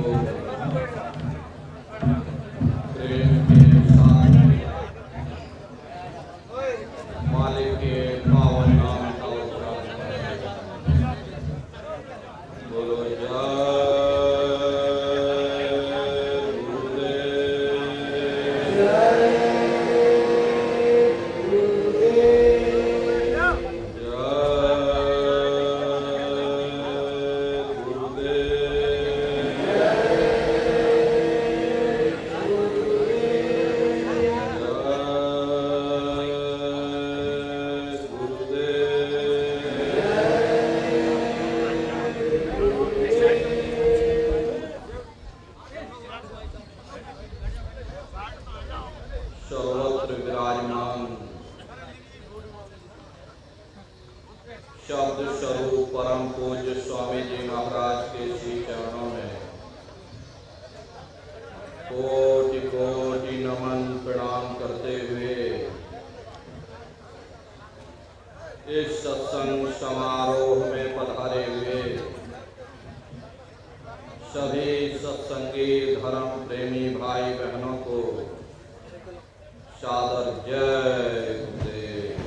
प्रेम के साथ मालिक के पावन नाम का उच्चारण बोलो। जय सर्वत्र विराजमान शब्द स्वरूप परम पूज्य स्वामी जी महाराज के श्री चरणों में कोटि कोटि नमन प्रणाम करते हुए इस सत्संग समारोह में पधारे हुए सभी सत्संगी धर्म प्रेमी भाई बहनों को सादर जय गुरुदेव।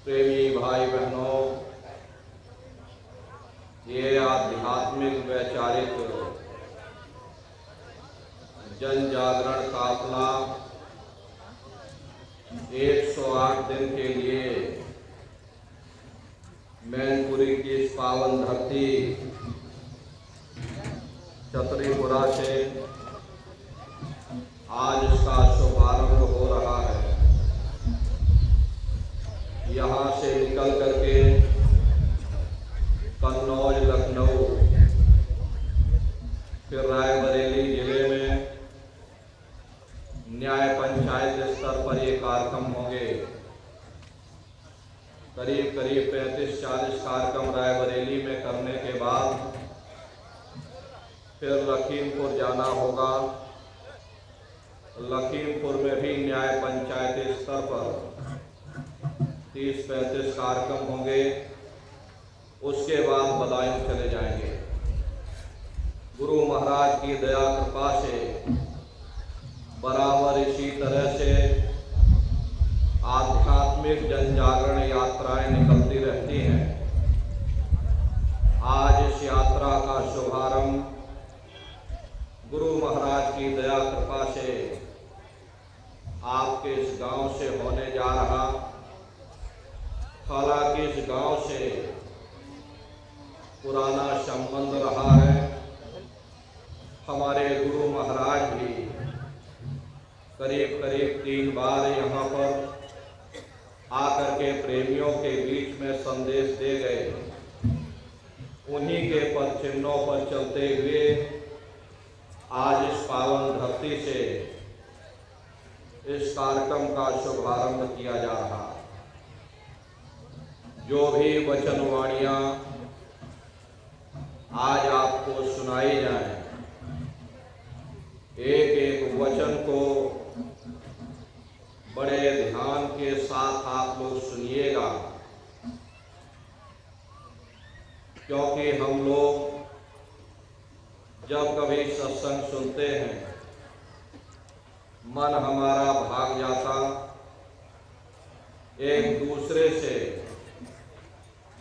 प्रेमी भाई बहनों, ये आध्यात्मिक वैचारिक जन जागरण काफिला 108 दिन के लिए मैनपुरी की इस पावन धरती छतरीपुरा से आज इसका शुभारंभ हो रहा है। यहाँ से निकल करके कन्नौज, लखनऊ, फिर रायबरेली जिले में न्याय पंचायत स्तर पर ये कार्यक्रम होंगे। करीब करीब 35-40 कार्यक्रम रायबरेली में करने के बाद फिर लखीमपुर जाना होगा। लखीमपुर में भी न्याय पंचायत स्तर पर 30-35 कार्यक्रम होंगे। उसके बाद बदायूं चले जाएंगे। गुरु महाराज की दया कृपा से बराबर इसी तरह से आध्यात्मिक जन जागरण यात्राएं निकलती रहती हैं। आज इस यात्रा का शुभारंभ गुरु महाराज की दया कृपा से आपके इस गांव से होने जा रहा। हालांकि इस गांव से पुराना संबंध रहा है। हमारे गुरु महाराज भी करीब करीब 3 बार यहाँ पर आकर के प्रेमियों के बीच में संदेश दे गए। उन्हीं के पद चिन्हों पर चलते हुए आज इस पावन धरती से इस कार्यक्रम का शुभारंभ किया जा रहा। जो भी वचनवाणियां आज आपको सुनाई जाए, एक एक वचन को बड़े ध्यान के साथ आप लोग सुनिएगा, क्योंकि हम लोग जब कभी सत्संग सुनते हैं मन हमारा भाग जाता। एक दूसरे से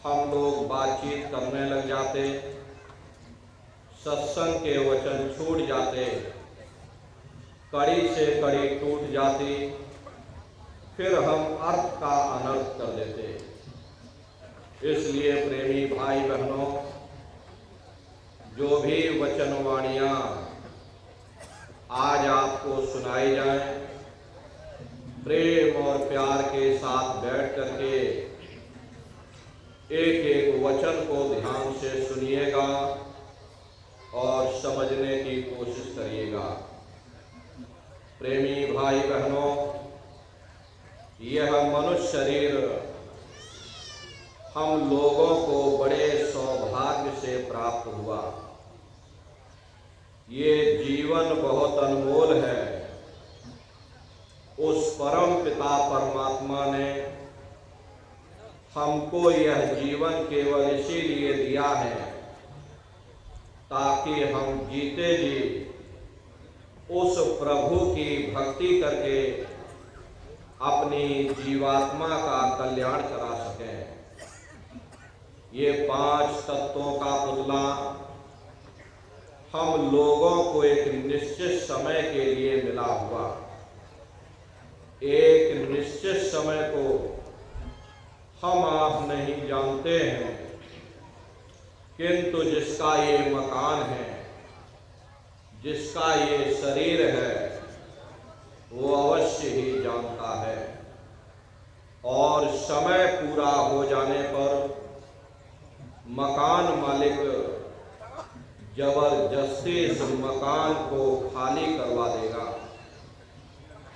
हम लोग बातचीत करने लग जाते, सत्संग के वचन छूट जाते, कड़ी से कड़ी टूट जाती, फिर हम अर्थ का अनर्थ कर देते। इसलिए प्रेमी भाई बहनों, जो भी वचनवाणियां आज आपको सुनाई जाए, प्रेम और प्यार के साथ बैठ करके एक एक वचन को ध्यान से सुनिएगा और समझने की कोशिश करिएगा। प्रेमी भाई बहनों, यह मनुष्य शरीर हम लोगों को बड़े सौभाग्य से प्राप्त हुआ। ये जीवन बहुत अनमोल है। उस परम पिता परमात्मा ने हमको यह जीवन केवल इसीलिए दिया है ताकि हम जीते जी उस प्रभु की भक्ति करके अपनी जीवात्मा का कल्याण करा सकें। ये 5 तत्वों का पुतला हम लोगों को एक निश्चित समय के लिए मिला हुआ, एक निश्चित समय को हम आप नहीं जानते हैं, किंतु जिसका ये मकान है, जिसका ये शरीर है, वो अवश्य ही जानता है। और समय पूरा हो जाने पर मकान मालिक जबरदस्ती इस मकान को खाली करवा देगा।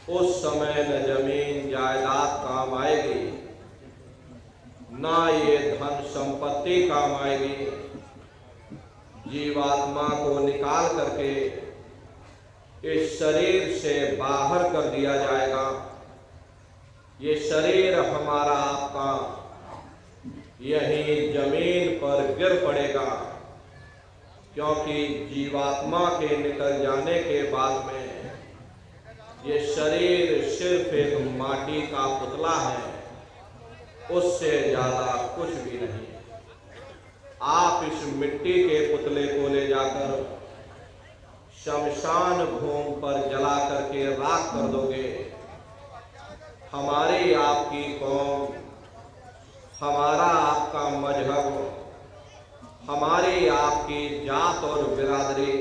उस समय न जमीन जायदाद काम आएगी, ना ये धन संपत्ति काम आएगी। जीवात्मा को निकाल करके इस शरीर से बाहर कर दिया जाएगा। ये शरीर हमारा आपका यही जमीन पर गिर पड़ेगा, क्योंकि जीवात्मा के निकल जाने के बाद में ये शरीर सिर्फ एक माटी का पुतला है, उससे ज्यादा कुछ भी नहीं। आप इस मिट्टी के पुतले को ले जाकर शमशान भूमि पर जला करके राख कर दोगे। हमारी आपकी कौम, हमारा आपका मजहब, हमारी आपकी जात और बिरादरी,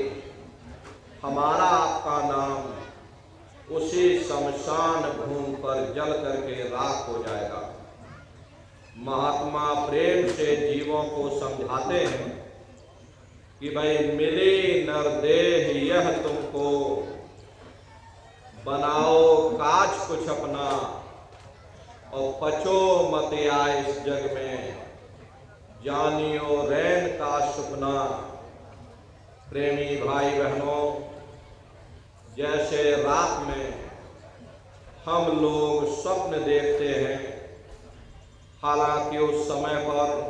हमारा आपका नाम उसी शमशान भूमि पर जल करके राख हो जाएगा। महात्मा प्रेम से जीवों को समझाते हैं कि भाई मिली नरदेह यह तुमको, बनाओ काज कुछ अपना और पचो मत आए इस जग में, जानियो रैन का सुपना। प्रेमी भाई बहनों, जैसे रात में हम लोग स्वप्न देखते हैं, हालांकि उस समय पर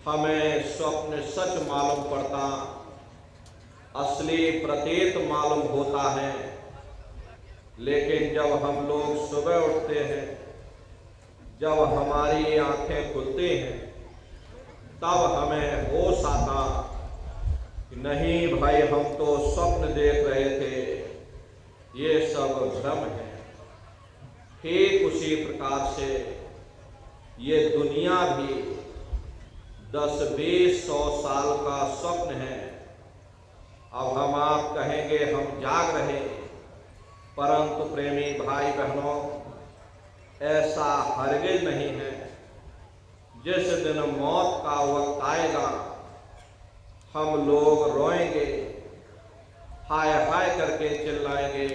हमें स्वप्न सच मालूम पड़ता, असली प्रतीत मालूम होता है, लेकिन जब हम लोग सुबह उठते हैं, जब हमारी आंखें खुलती हैं, तब हमें होश आता कि नहीं भाई, हम तो स्वप्न देख रहे थे, ये सब भ्रम है। ठीक उसी प्रकार से ये दुनिया भी 10-20-100 साल का स्वप्न है। अब हम आप कहेंगे हम जाग रहे, परंतु प्रेमी भाई बहनों, ऐसा हरगिज नहीं है। जिस दिन मौत का वक्त आएगा, हम लोग रोएंगे, हाय हाय करके चिल्लाएंगे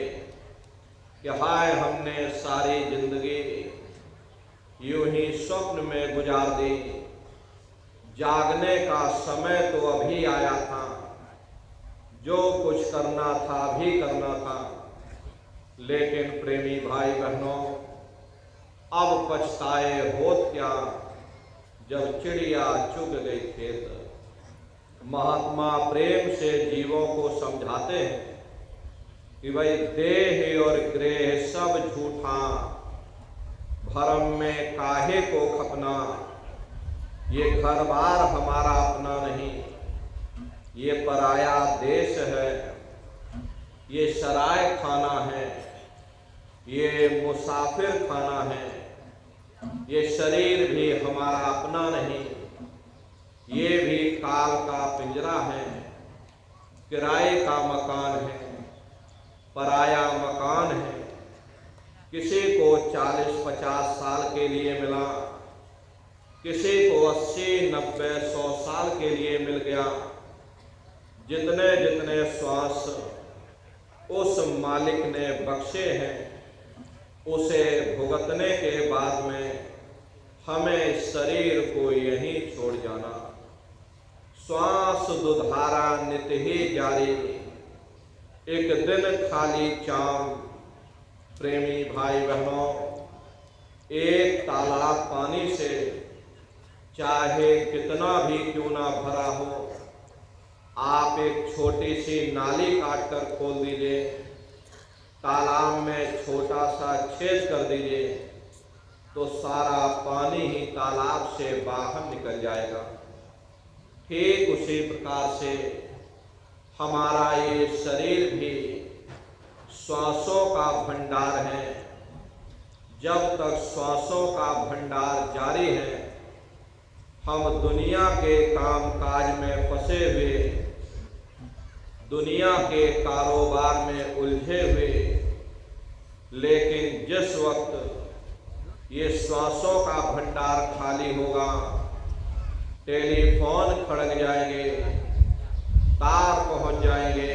कि हाय, हमने सारी जिंदगी यूं ही स्वप्न में गुजार दी, जागने का समय तो अभी आया था, जो कुछ करना था अभी करना था। लेकिन प्रेमी भाई बहनों, अब पछताए होत क्या, जब चिड़िया चुग गई खेत। महात्मा प्रेम से जीवों को समझाते हैं कि भाई देह और ग्रह सब झूठा, भरम में काहे को खपना। ये घर बार हमारा अपना नहीं, ये पराया देश है, ये सराय खाना है, ये मुसाफिर खाना है। ये शरीर भी हमारा अपना नहीं, ये भी काल का पिंजरा है, किराए का मकान है, पराया मकान है। किसी को 40-50 साल के लिए मिला, किसी को 80-90-100 साल के लिए मिल गया। जितने जितने श्वास उस मालिक ने बख्शे हैं, उसे भुगतने के बाद में हमें शरीर को यहीं छोड़ जाना। श्वास दुधारा नित ही जारी, एक दिन खाली चाम। प्रेमी भाई बहनों, एक तालाब पानी से चाहे कितना भी क्यों ना भरा हो, छोटी सी नाली काट कर खोल दीजिए, तालाब में छोटा सा छेद कर दीजिए, तो सारा पानी ही तालाब से बाहर निकल जाएगा। ठीक उसी प्रकार से हमारा ये शरीर भी श्वासों का भंडार है। जब तक श्वासों का भंडार जारी है, हम दुनिया के कामकाज में फंसे हुए, दुनिया के कारोबार में उलझे हुए, लेकिन जिस वक्त ये श्वासों का भंडार खाली होगा, टेलीफोन खड़क जाएंगे, तार पहुंच जाएंगे,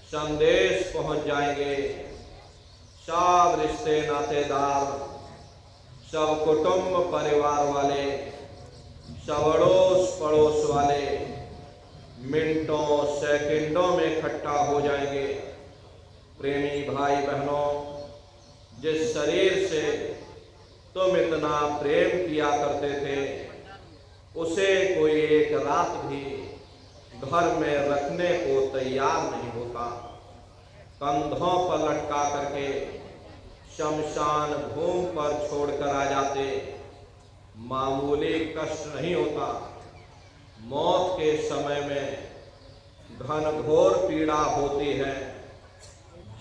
संदेश पहुंच जाएंगे, सब रिश्ते नातेदार, सब कुटुंब परिवार वाले, सब अड़ोस पड़ोस वाले मिनटों सेकंडों में इकट्ठा हो जाएंगे। प्रेमी भाई बहनों, जिस शरीर से तुम इतना प्रेम किया करते थे, उसे कोई एक रात भी घर में रखने को तैयार नहीं होता। कंधों पर लटका करके शमशान भूमि पर छोड़कर आ जाते, मामूली कष्ट नहीं होता। मौत के समय में घनघोर पीड़ा होती है।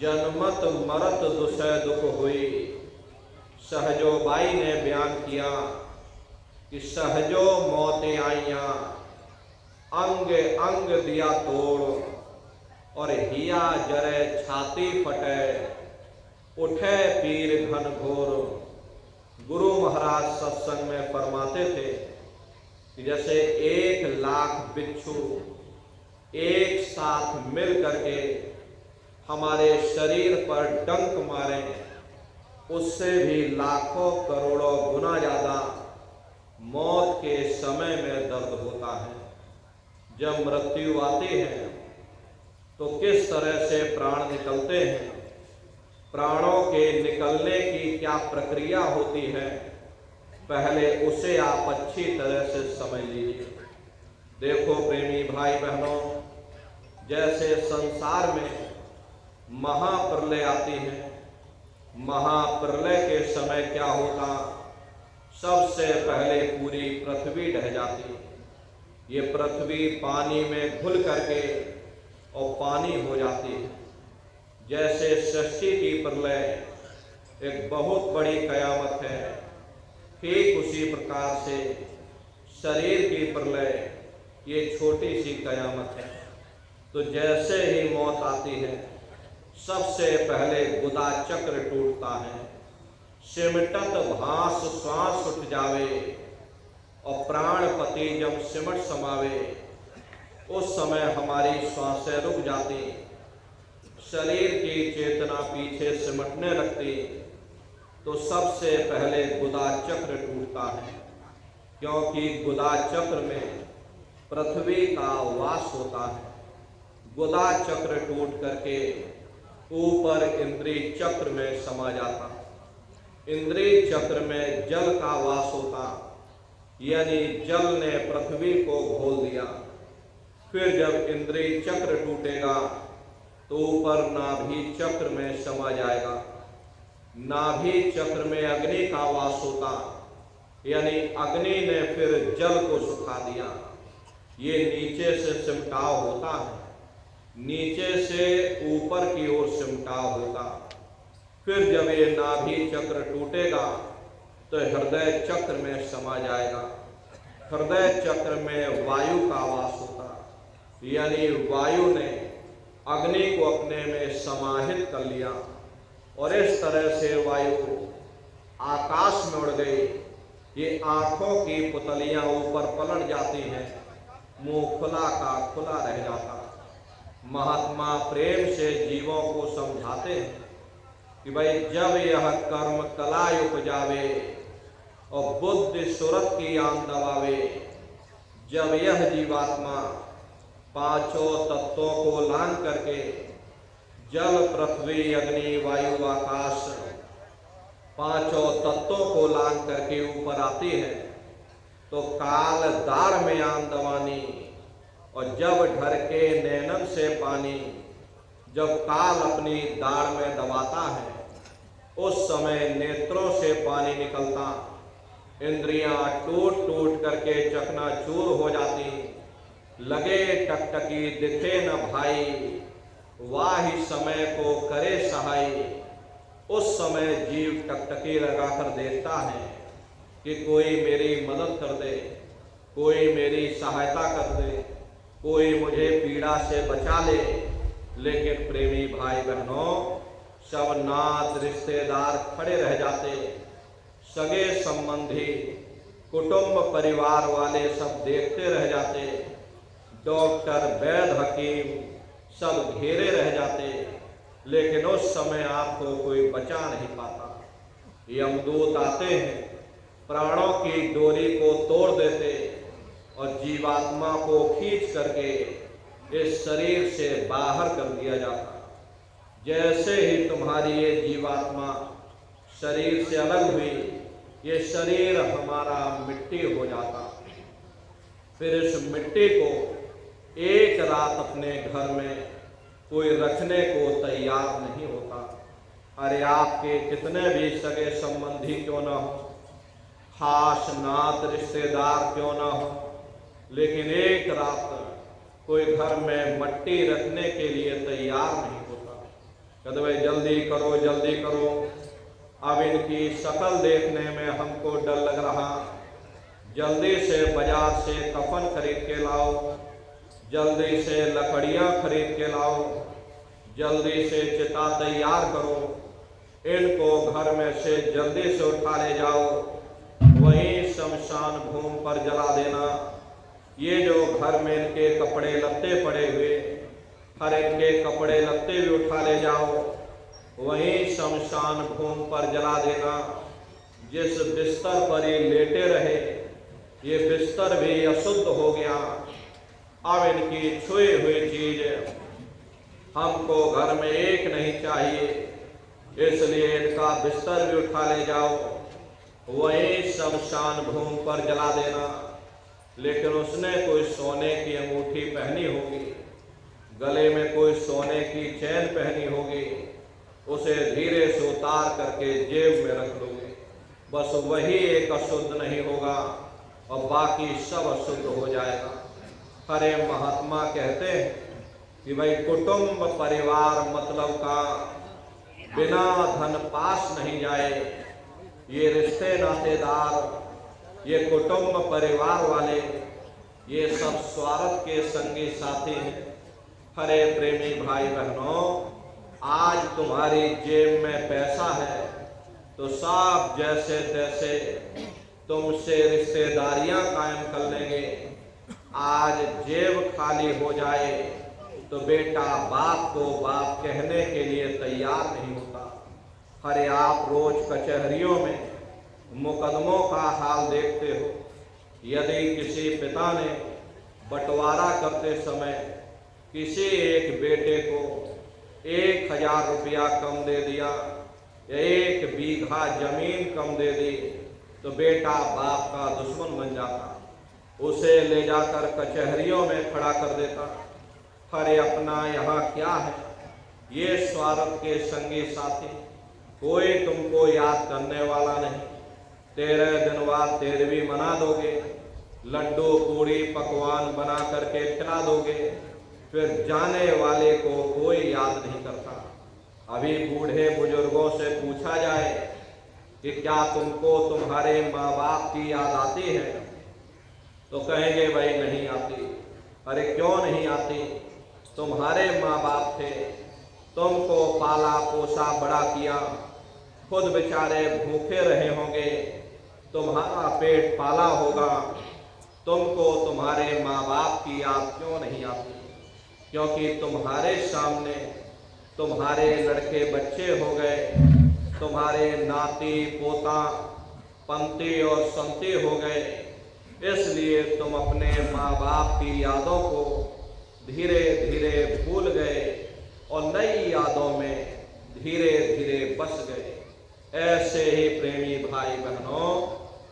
जन्मत मरत दुसह दुख हुई। सहजोबाई ने बयान किया कि सहजो मौतें आईया, अंग अंग दिया तोड़, और हिया जरे छाती फटे, उठे पीर घनघोर। गुरु महाराज सत्संग में फरमाते थे कि जैसे 1,00,000 बिच्छू एक साथ मिल करके हमारे शरीर पर डंक मारे, उससे भी लाखों करोड़ों गुना ज्यादा मौत के समय में दर्द होता है। जब मृत्यु आती है तो किस तरह से प्राण निकलते हैं, प्राणों के निकलने की क्या प्रक्रिया होती है, पहले उसे आप अच्छी तरह से समझ लीजिए। देखो प्रेमी भाई बहनों, जैसे संसार में महाप्रलय आती है, महाप्रलय के समय क्या होता, सबसे पहले पूरी पृथ्वी ढह जाती। ये पृथ्वी पानी में घुल करके और पानी हो जाती है। जैसे सृष्टि की प्रलय एक बहुत बड़ी कयामत है, ठीक उसी प्रकार से शरीर की प्रलय ये छोटी सी कयामत है। तो जैसे ही मौत आती है, सबसे पहले गुदा चक्र टूटता है, सिमटत भास श्वास उठ जावे, और प्राणपति जब सिमट समावे, उस समय हमारी श्वासें रुक जाती, शरीर की चेतना पीछे सिमटने लगती। तो सबसे पहले गुदा चक्र टूटता है, क्योंकि गुदा चक्र में पृथ्वी का वास होता है। गुदा चक्र टूट करके ऊपर इंद्रिय चक्र में समा जाता। इंद्रिय चक्र में जल का वास होता, यानी जल ने पृथ्वी को घोल दिया। फिर जब इंद्रिय चक्र टूटेगा तो ऊपर नाभि चक्र में समा जाएगा। नाभि चक्र में अग्नि का वास होता, यानी अग्नि ने फिर जल को सुखा दिया। ये नीचे से सिमटाव होता है, नीचे से ऊपर की ओर सिमटाव होता। फिर जब ये नाभि चक्र टूटेगा तो हृदय चक्र में समा जाएगा। हृदय चक्र में वायु का वास होता, यानी वायु ने अग्नि को अपने में समाहित कर लिया, और इस तरह से वायु आकाश में उड़ गई। ये आंखों की पुतलियां ऊपर पलट जाती हैं, मुंह खुला का खुला रह जाता। महात्मा प्रेम से जीवों को समझाते हैं कि भाई जब यह कर्म कला उपजावे और बुद्धि सुरत की आन दबावे, जब यह जीवात्मा पांचों तत्वों को लांघ करके जल पृथ्वी अग्नि वायु आकाश पांचों तत्वों को लांघ करके ऊपर आती है, तो काल दार में आन दवानी और जब ढरके नैनन से पानी, जब काल अपनी दाढ़ में दबाता है, उस समय नेत्रों से पानी निकलता, इंद्रियां टूट टूट करके चकनाचूर हो जाती, लगे टकटकी दिखे न भाई, वाही समय को करे सहाय। उस समय जीव टकटकी लगाकर देखता है कि कोई मेरी मदद कर दे, कोई मेरी सहायता कर दे, कोई मुझे पीड़ा से बचा ले। लेकिन प्रेमी भाई बहनों, सब नात रिश्तेदार खड़े रह जाते, सगे संबंधी कुटुंब परिवार वाले सब देखते रह जाते, डॉक्टर वैद्य हकीम सब घेरे रह जाते, लेकिन उस समय आपको कोई बचा नहीं पाता। यमदूत आते हैं, प्राणों की डोरी को तोड़ देते और जीवात्मा को खींच करके इस शरीर से बाहर कर दिया जाता। जैसे ही तुम्हारी ये जीवात्मा शरीर से अलग हुई, ये शरीर हमारा मिट्टी हो जाता। फिर इस मिट्टी को एक रात अपने घर में कोई रखने को तैयार नहीं होता। अरे आपके कितने भी सगे संबंधी क्यों ना हो, खास नात रिश्तेदार क्यों ना हो, लेकिन एक रात कोई घर में मट्टी रखने के लिए तैयार नहीं होता। कहते भाई जल्दी करो जल्दी करो, अब इनकी शक्ल देखने में हमको डर लग रहा, जल्दी से बाजार से कफन खरीद के लाओ, जल्दी से लकड़ियाँ खरीद के लाओ, जल्दी से चिता तैयार करो, इनको घर में से जल्दी से उठा ले जाओ, वहीं शमशान भूमि पर जला देना। ये जो घर में इनके कपड़े लत्ते पड़े हुए, हर इनके कपड़े लत्ते भी उठा ले जाओ, वहीं शमशान भूमि पर जला देना। जिस बिस्तर पर ये लेटे रहे, ये बिस्तर भी अशुद्ध हो गया, अब इनकी छुई हुई चीज हमको घर में एक नहीं चाहिए, इसलिए इनका बिस्तर भी उठा ले जाओ, वहीं शमशान भूमि पर जला देना। लेकिन उसने कोई सोने की अंगूठी पहनी होगी, गले में कोई सोने की चैन पहनी होगी, उसे धीरे से उतार करके जेब में रख लोगे, बस वही एक अशुद्ध नहीं होगा और बाकी सब अशुद्ध हो जाएगा। हरे महात्मा कहते हैं कि भाई कुटुंब परिवार मतलब का बिना धन पास नहीं जाए। ये रिश्ते नातेदार, ये कुटुंब परिवार वाले, ये सब स्वार्थ के संगी साथी हैं। हरे प्रेमी भाई बहनों, आज तुम्हारी जेब में पैसा है तो सब जैसे तैसे तुमसे रिश्तेदारियां कायम कर लेंगे। आज जेब खाली हो जाए तो बेटा बाप को बाप कहने के लिए तैयार नहीं होता। अरे आप रोज कचहरियों में मुकदमों का हाल देखते हो। यदि किसी पिता ने बंटवारा करते समय किसी एक बेटे को 1000 रुपया कम दे दिया या 1 बीघा जमीन कम दे दी तो बेटा बाप का दुश्मन बन जाता, उसे ले जाकर कचहरियों में खड़ा कर देता। अरे अपना यहाँ क्या है, ये स्वार्थ के संगी साथी, कोई तुमको याद करने वाला नहीं। 13 दिन बाद 13वीं मना दोगे, लड्डू पूड़ी पकवान बना करके खिला दोगे, फिर जाने वाले को कोई याद नहीं करता। अभी बूढ़े बुजुर्गों से पूछा जाए कि क्या तुमको तुम्हारे माँ बाप की याद आती है, तो कहेंगे भाई नहीं आती। अरे क्यों नहीं आती, तुम्हारे माँ बाप थे, तुमको पाला पोसा बड़ा किया, खुद बेचारे भूखे रहे होंगे, तुम्हारा पेट पाला होगा, तुमको तुम्हारे माँ बाप की याद क्यों नहीं आती? क्योंकि तुम्हारे सामने तुम्हारे लड़के बच्चे हो गए, तुम्हारे नाती पोता पंती और संती हो गए, इसलिए तुम अपने माँ बाप की यादों को धीरे धीरे भूल गए और नई यादों में धीरे धीरे बस गए। ऐसे ही प्रेमी भाई बहनों,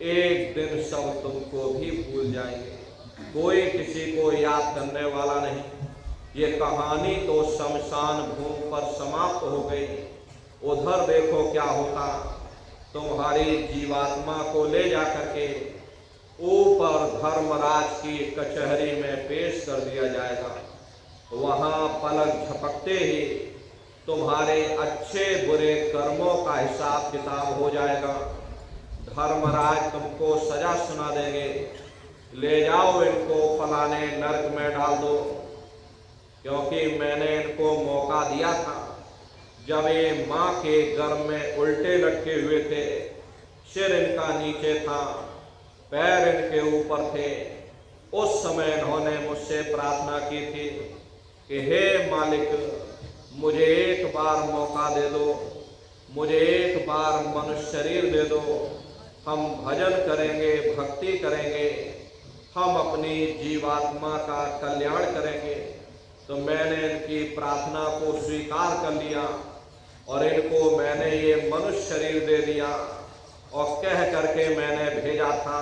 एक दिन सब तुमको भी भूल जाएंगे। कोई किसी को याद करने वाला नहीं। ये कहानी तो शमशान भूमि पर समाप्त हो गई। उधर देखो क्या होता, तुम्हारी जीवात्मा को ले जा करके ऊपर धर्मराज की कचहरी में पेश कर दिया जाएगा। वहां पलक झपकते ही तुम्हारे अच्छे बुरे कर्मों का हिसाब किताब हो जाएगा। धर्मराज तुमको सजा सुना देंगे, ले जाओ इनको फलाने नरक में डाल दो। क्योंकि मैंने इनको मौका दिया था जब ये माँ के गर्भ में उल्टे लटके हुए थे, सिर इनका नीचे था, पैर इनके ऊपर थे। उस समय इन्होंने मुझसे प्रार्थना की थी कि हे मालिक, मुझे एक बार मौका दे दो, मुझे एक बार मनुष्य शरीर दे दो, हम भजन करेंगे, भक्ति करेंगे, हम अपनी जीवात्मा का कल्याण करेंगे। तो मैंने इनकी प्रार्थना को स्वीकार कर लिया और इनको मैंने ये मनुष्य शरीर दे दिया और कह करके मैंने भेजा था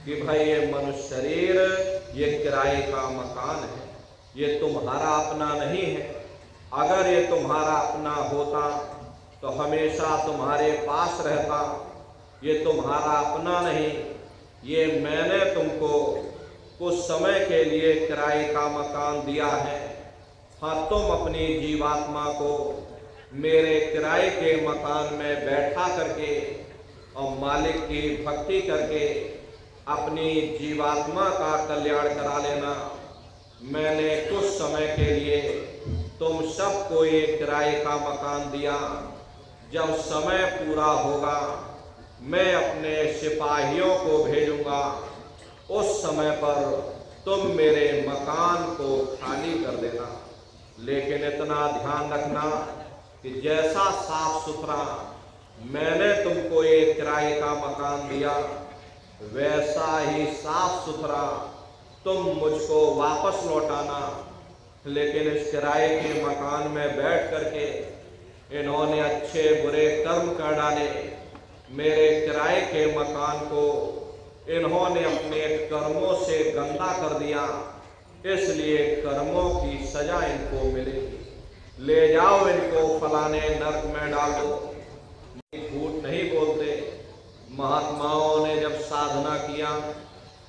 कि भाई ये मनुष्य शरीर ये किराए का मकान है, ये तुम्हारा अपना नहीं है। अगर ये तुम्हारा अपना होता तो हमेशा तुम्हारे पास रहता। ये तुम्हारा अपना नहीं, ये मैंने तुमको कुछ समय के लिए किराए का मकान दिया है। हाँ, तुम अपनी जीवात्मा को मेरे किराए के मकान में बैठा करके और मालिक की भक्ति करके अपनी जीवात्मा का कल्याण करा लेना। मैंने कुछ समय के लिए तुम सबको ये किराए का मकान दिया। जब समय पूरा होगा मैं अपने सिपाहियों को भेजूंगा, उस समय पर तुम मेरे मकान को खाली कर देना। लेकिन इतना ध्यान रखना कि जैसा साफ सुथरा मैंने तुमको ये किराए का मकान दिया, वैसा ही साफ सुथरा तुम मुझको वापस लौटाना। लेकिन इस किराए के मकान में बैठ करके इन्होंने अच्छे बुरे कर्म कर डाले। मेरे किराए के मकान को इन्होंने अपने कर्मों से गंदा कर दिया, इसलिए कर्मों की सजा इनको मिलेगी। ले जाओ इनको फलाने नरक में डाल दो। झूठ नहीं बोलते। महात्माओं ने जब साधना किया,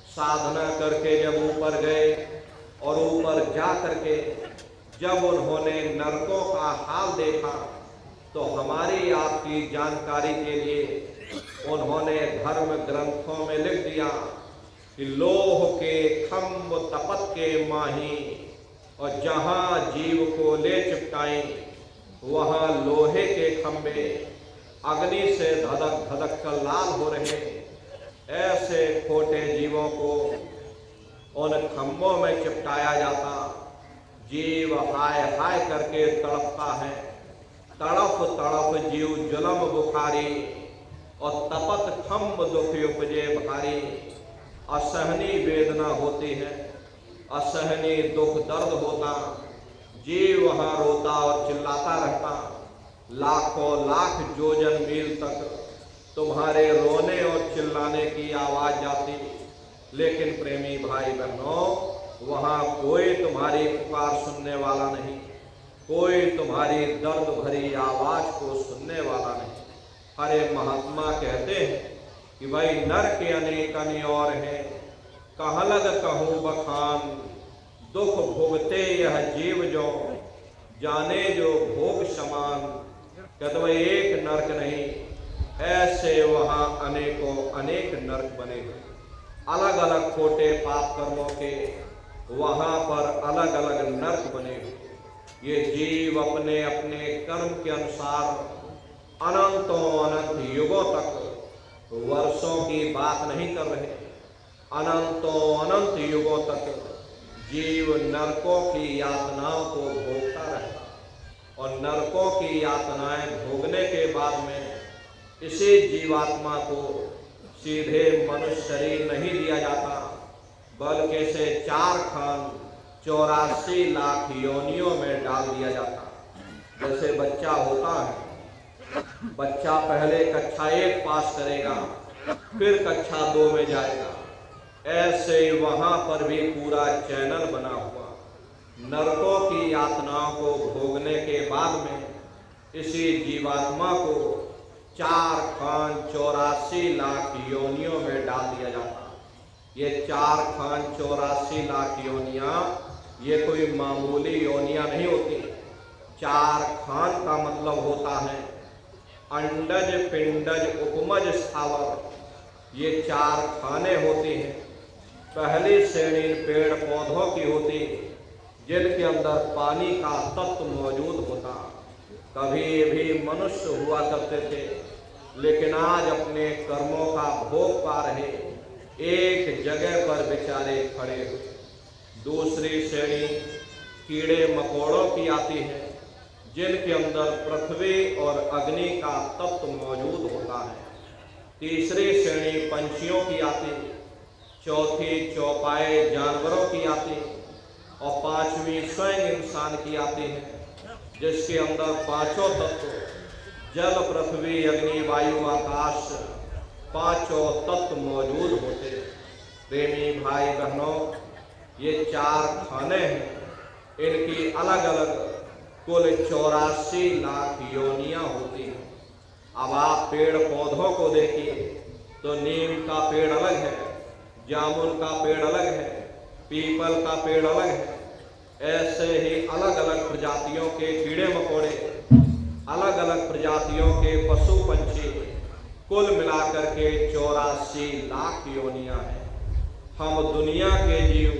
साधना करके जब ऊपर गए और ऊपर जा करके जब उन्होंने नरकों का हाल देखा, तो हमारी आपकी जानकारी के लिए उन्होंने धर्म ग्रंथों में लिख दिया कि लोह के खम्भ तपत के माही, और जहाँ जीव को ले चिपटाएं वहाँ लोहे के खम्भे अग्नि से धधक धधक कर लाल हो रहे। ऐसे खोटे जीवों को उन खम्भों में चिपटाया जाता। जीव हाय हाय करके तड़पता है। तड़प तड़प जीव जुलम बुखारी और तपत खम्भ दुखी उपजे भारी। असहनीय वेदना होती है, असहनीय दुख दर्द होता। जीव वहाँ रोता और चिल्लाता रहता। लाखों लाख जोजन मील तक तुम्हारे रोने और चिल्लाने की आवाज जाती। लेकिन प्रेमी भाई बहनों, वहाँ कोई तुम्हारी पुकार सुनने वाला नहीं, कोई तुम्हारी दर्द भरी आवाज को सुनने वाला नहीं। हरे महात्मा कहते हैं कि भाई नर के अनेक और हैं, कहाँ लग कहूँ बखान। दुख भोगते यह जीव जो, जाने जो भोग समान। कहते भाई एक नरक नहीं, ऐसे वहाँ अनेकों अनेक नरक बने हुए, अलग अलग खोटे पाप कर्मों के वहाँ पर अलग अलग नरक बने हुए। ये जीव अपने अपने कर्म के अनुसार अनंतों अनंत युगों तक, वर्षों की बात नहीं कर रहे, अनंतों अनंत युगों तक जीव नरकों की यातनाओं को भोगता रहता। और नरकों की यातनाएं भोगने के बाद में इसी जीवात्मा को सीधे मनुष्य शरीर नहीं दिया जाता, बल्कि इसे 4 खान 84 लाख योनियों में डाल दिया जाता। जैसे बच्चा होता है, बच्चा पहले कक्षा 1 पास करेगा, फिर कक्षा 2 में जाएगा, ऐसे वहां पर भी पूरा चैनल बना हुआ। नरकों की यातनाओं को भोगने के बाद में इसी जीवात्मा को 4 खान 84 लाख योनियों में डाल दिया जाता। ये 4 खान 84 लाख योनियां ये कोई मामूली योनियां नहीं होती। 4 खान का मतलब होता है अंडज पिंडज उपमज स्थावर। ये 4 खाने होती हैं। पहली श्रेणी पेड़ पौधों की होती जिनके अंदर पानी का तत्व मौजूद होता। कभी ये भी मनुष्य हुआ करते थे, लेकिन आज अपने कर्मों का भोग पा रहे एक जगह पर बेचारे खड़े हुए। दूसरी श्रेणी कीड़े मकोड़ों की आती है जिनके अंदर पृथ्वी और अग्नि का तत्व मौजूद होता है। तीसरी श्रेणी पंछियों की आती, चौथी चौपाए जानवरों की आती और 5वीं स्वयं इंसान की आती है, जिसके अंदर 5 तत्व जल पृथ्वी अग्नि वायु आकाश 5 तत्व मौजूद होते। प्रेमी भाई बहनों, ये 4 खाने हैं, इनकी अलग अलग कुल 84 लाख योनियां होती हैं। अब आप पेड़ पौधों को देखिए तो नीम का पेड़ अलग है, जामुन का पेड़ अलग है, पीपल का पेड़ अलग है। ऐसे ही अलग अलग प्रजातियों के कीड़े मकोड़े, अलग अलग प्रजातियों के पशु पंछी, कुल मिलाकर के 84 लाख योनियां हैं। हम दुनिया के जीव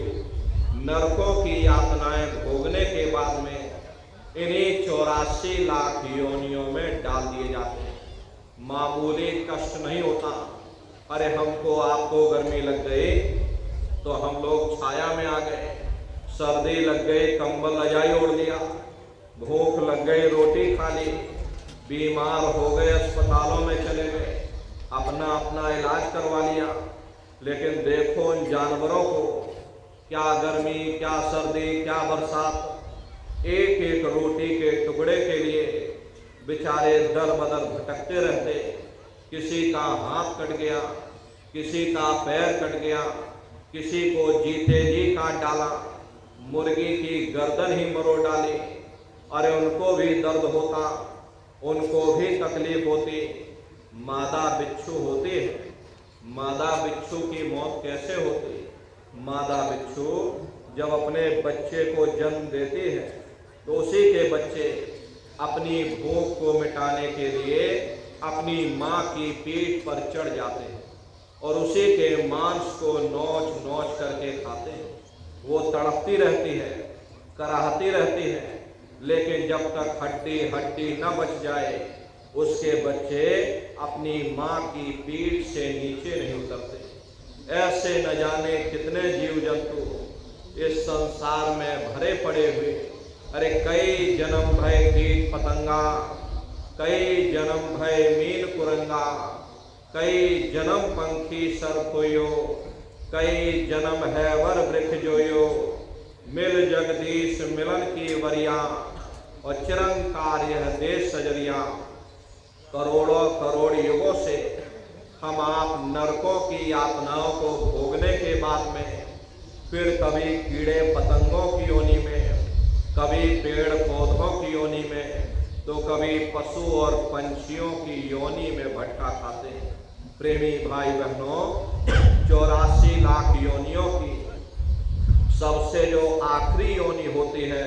नरकों की यातनाएं भोगने के बाद में इन्हीं 84 लाख योनियों में डाल दिए जाते हैं। मामूली कष्ट नहीं होता। अरे हमको आपको गर्मी लग गई तो हम लोग छाया में आ गए, सर्दी लग गई कंबल रजाई ओढ़ लिया, भूख लग गई रोटी खा ली, बीमार हो गए अस्पतालों में चले गए, अपना अपना इलाज करवा लिया। लेकिन देखो उन जानवरों को, क्या गर्मी, क्या सर्दी, क्या बरसात, एक एक रोटी के टुकड़े के लिए बेचारे दर बदर भटकते रहते। किसी का हाथ कट गया, किसी का पैर कट गया, किसी को जीते जी काट डाला, मुर्गी की गर्दन ही मरोड़ डाली। अरे उनको भी दर्द होता, उनको भी तकलीफ होती। मादा बिच्छू होती है, मादा बिच्छू की मौत कैसे होती? मादा बिच्छू जब अपने बच्चे को जन्म देती है तो उसी के बच्चे अपनी भूख को मिटाने के लिए अपनी माँ की पीठ पर चढ़ जाते हैं और उसी के मांस को नोच नोच करके खाते हैं। वो तड़पती रहती है, कराहती रहती है, लेकिन जब तक हड्डी हड्डी न बच जाए उसके बच्चे अपनी माँ की पीठ से नीचे नहीं उतरते। ऐसे न जाने कितने जीव जंतु इस संसार में भरे पड़े हुए। अरे कई जन्म भय कीट पतंगा, कई जन्म भय मीन कुरंगा, कई जन्म पंखी सरखोयो, कई जन्म है वर वृक्ष जोयो, मिल जगदीश मिलन की वरिया और चिरंकार यह देश सजरिया। करोड़ों करोड़ युगों से हम आप नरकों की यातनाओं को भोगने के बाद में फिर कभी कीड़े पतंगों की योनि में, कभी पेड़ पौधों की योनि में, तो कभी पशु और पंछियों की योनि में भटका खाते हैं। प्रेमी भाई बहनों, 84 लाख योनियों की सबसे जो आखिरी योनि होती है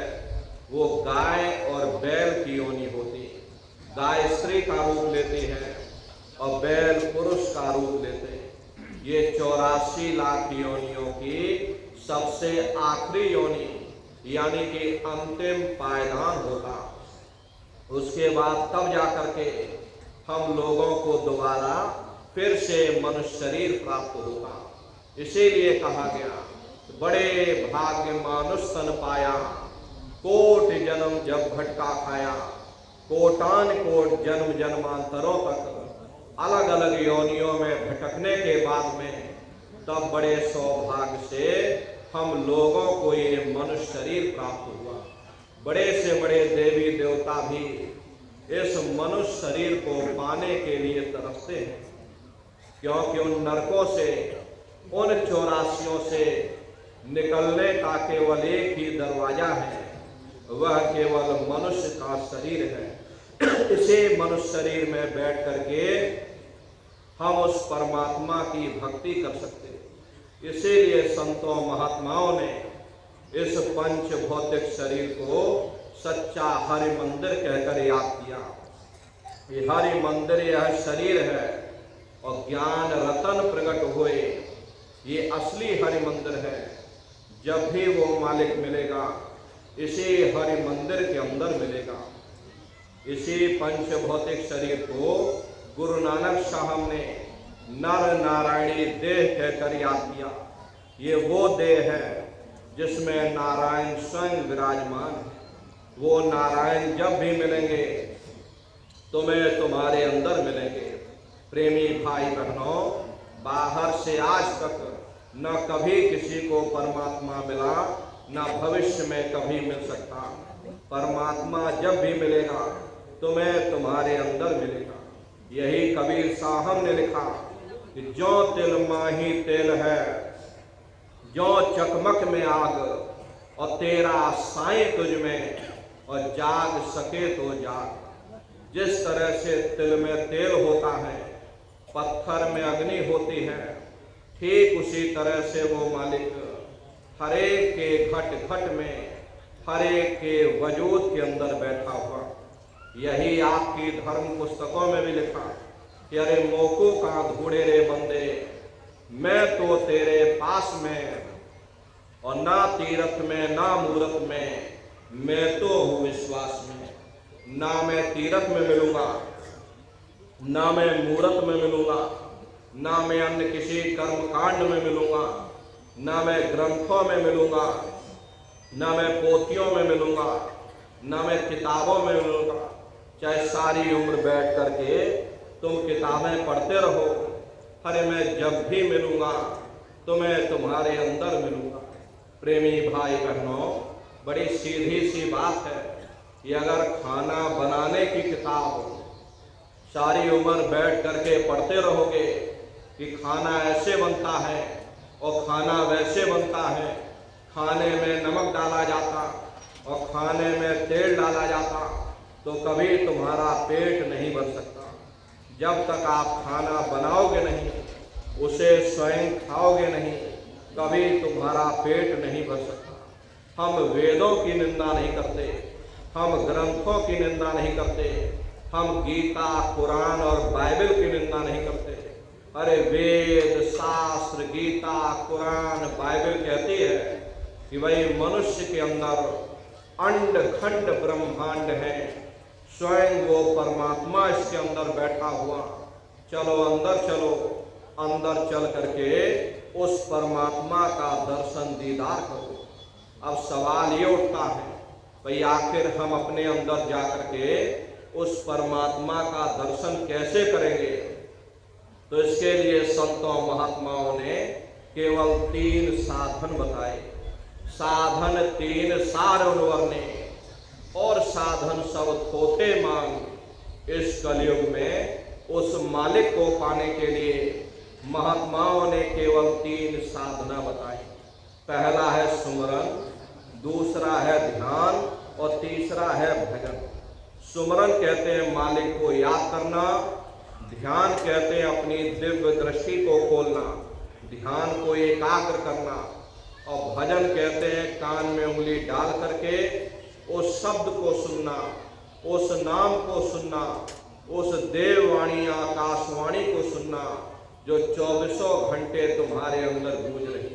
वो गाय और बैल की योनि होती है। गाय स्त्री का रूप लेती है और बैल पुरुष का रूप लेते हैं। ये 84 लाख योनियों की सबसे आखिरी योनि यानी कि अंतिम पायदान होगा। उसके बाद तब जाकर के हम लोगों को दोबारा फिर से मनुष्य शरीर प्राप्त होगा। इसीलिए कहा गया, बड़े भाग्य मानुष तन पाया, कोट जन्म जब भटका खाया, कोटान कोट जन्म जन्मांतरों तक अलग अलग योनियों में भटकने के बाद में तब बड़े सौभाग्य से हम लोगों को ये मनुष्य शरीर प्राप्त हुआ। बड़े से बड़े देवी देवता भी इस मनुष्य शरीर को पाने के लिए तरसते हैं, क्योंकि उन नरकों से उन 84 से निकलने का केवल एक ही दरवाजा है, वह केवल मनुष्य का शरीर है। इसी मनुष्य शरीर में बैठ करके हम उस परमात्मा की भक्ति कर सकते हैं। इसीलिए संतों महात्माओं ने इस पंच भौतिक शरीर को सच्चा हरि मंदिर कहकर याद किया। ये हरि मंदिर यह शरीर है और ज्ञान रतन प्रकट हुए, ये असली हरि मंदिर है। जब भी वो मालिक मिलेगा इसी हरि मंदिर के अंदर मिलेगा। इसी पंच भौतिक शरीर को गुरु नानक साहब ने नर नारायणी देह कहकर याद किया। ये वो देह है जिसमें नारायण स्वयं विराजमान है। वो नारायण जब भी मिलेंगे तुम्हें तुम्हारे अंदर मिलेंगे। प्रेमी भाई बहनों, बाहर से आज तक न कभी किसी को परमात्मा मिला, न भविष्य में कभी मिल सकता। परमात्मा जब भी मिलेगा तुम्हें तुम्हारे अंदर मिलेगा। यही कबीर साहब ने लिखा कि जो तिल माही तेल है, जो चकमक में आग, और तेरा साईं तुझ में, और जाग सके तो जाग। जिस तरह से तिल में तेल होता है, पत्थर में अग्नि होती है, ठीक उसी तरह से वो मालिक हरेक के घट घट में, हरेक के वजूद के अंदर बैठा हुआ। यही आपकी धर्म पुस्तकों में भी लिखा कि अरे मोको का ढूंढे रे बंदे, मैं तो तेरे पास में, और ना तीरथ में ना मूरत में, मैं तो हूँ विश्वास में। ना मैं तीरथ में मिलूंगा, ना मैं मूरत में मिलूंगा, ना मैं अन्य किसी कर्म कांड में मिलूंगा, ना मैं ग्रंथों में मिलूंगा, ना मैं पोथियों में मिलूंगा, ना मैं किताबों में मिलूंगा। चाहे सारी उम्र बैठ करके तुम किताबें पढ़ते रहो, अरे मैं जब भी मिलूंगा तो मैं तुम्हारे अंदर मिलूंगा। प्रेमी भाई बहनों, बड़ी सीधी सी बात है कि अगर खाना बनाने की किताब सारी उम्र बैठ करके पढ़ते रहोगे कि खाना ऐसे बनता है और खाना वैसे बनता है, खाने में नमक डाला जाता और खाने में तेल डाला जाता, तो कभी तुम्हारा पेट नहीं भर सकता। जब तक आप खाना बनाओगे नहीं, उसे स्वयं खाओगे नहीं, कभी तुम्हारा पेट नहीं भर सकता। हम वेदों की निंदा नहीं करते, हम ग्रंथों की निंदा नहीं करते, हम गीता, कुरान और बाइबल की निंदा नहीं करते। अरे वेद, शास्त्र, गीता, कुरान, बाइबल कहती है कि भाई मनुष्य के अंदर अंड खंड ब्रह्मांड है, स्वयं वो परमात्मा इसके अंदर बैठा हुआ। चलो अंदर चलो, अंदर चल करके उस परमात्मा का दर्शन दीदार करो। अब सवाल ये उठता है, भाई आखिर हम अपने अंदर जा करके उस परमात्मा का दर्शन कैसे करेंगे? तो इसके लिए संतों महात्माओं ने केवल 3 साधन बताए। साधन 3 सार उनवरने, और साधन सब थोथे मांग। इस कलयुग में उस मालिक को पाने के लिए महात्माओं ने केवल 3 साधना बताई। पहला है सुमरन, दूसरा है ध्यान, और तीसरा है भजन। सुमरन कहते हैं मालिक को याद करना, ध्यान कहते हैं अपनी दिव्य दृष्टि को खोलना, ध्यान को एकाग्र करना, और भजन कहते हैं कान में उंगली डाल करके उस शब्द को सुनना, उस नाम को सुनना, उस देववाणी आकाशवाणी को सुनना जो 24 घंटे तुम्हारे अंदर गूंज रही।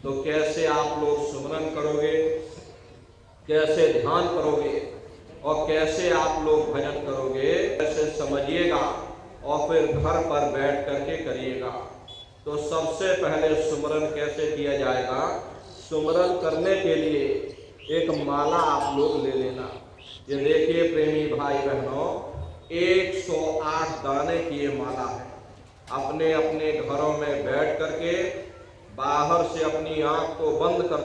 तो कैसे आप लोग सुमरन करोगे, कैसे ध्यान करोगे, और कैसे आप लोग भजन करोगे, कैसे समझिएगा और फिर घर पर बैठ करके करिएगा। तो सबसे पहले सुमरन कैसे किया जाएगा? सुमरन करने के लिए एक माला आप लोग ले लेना। ये देखिए प्रेमी भाई बहनों, 108 दाने की ये माला है। अपने अपने घरों में बैठ करके बाहर से अपनी आंख को बंद कर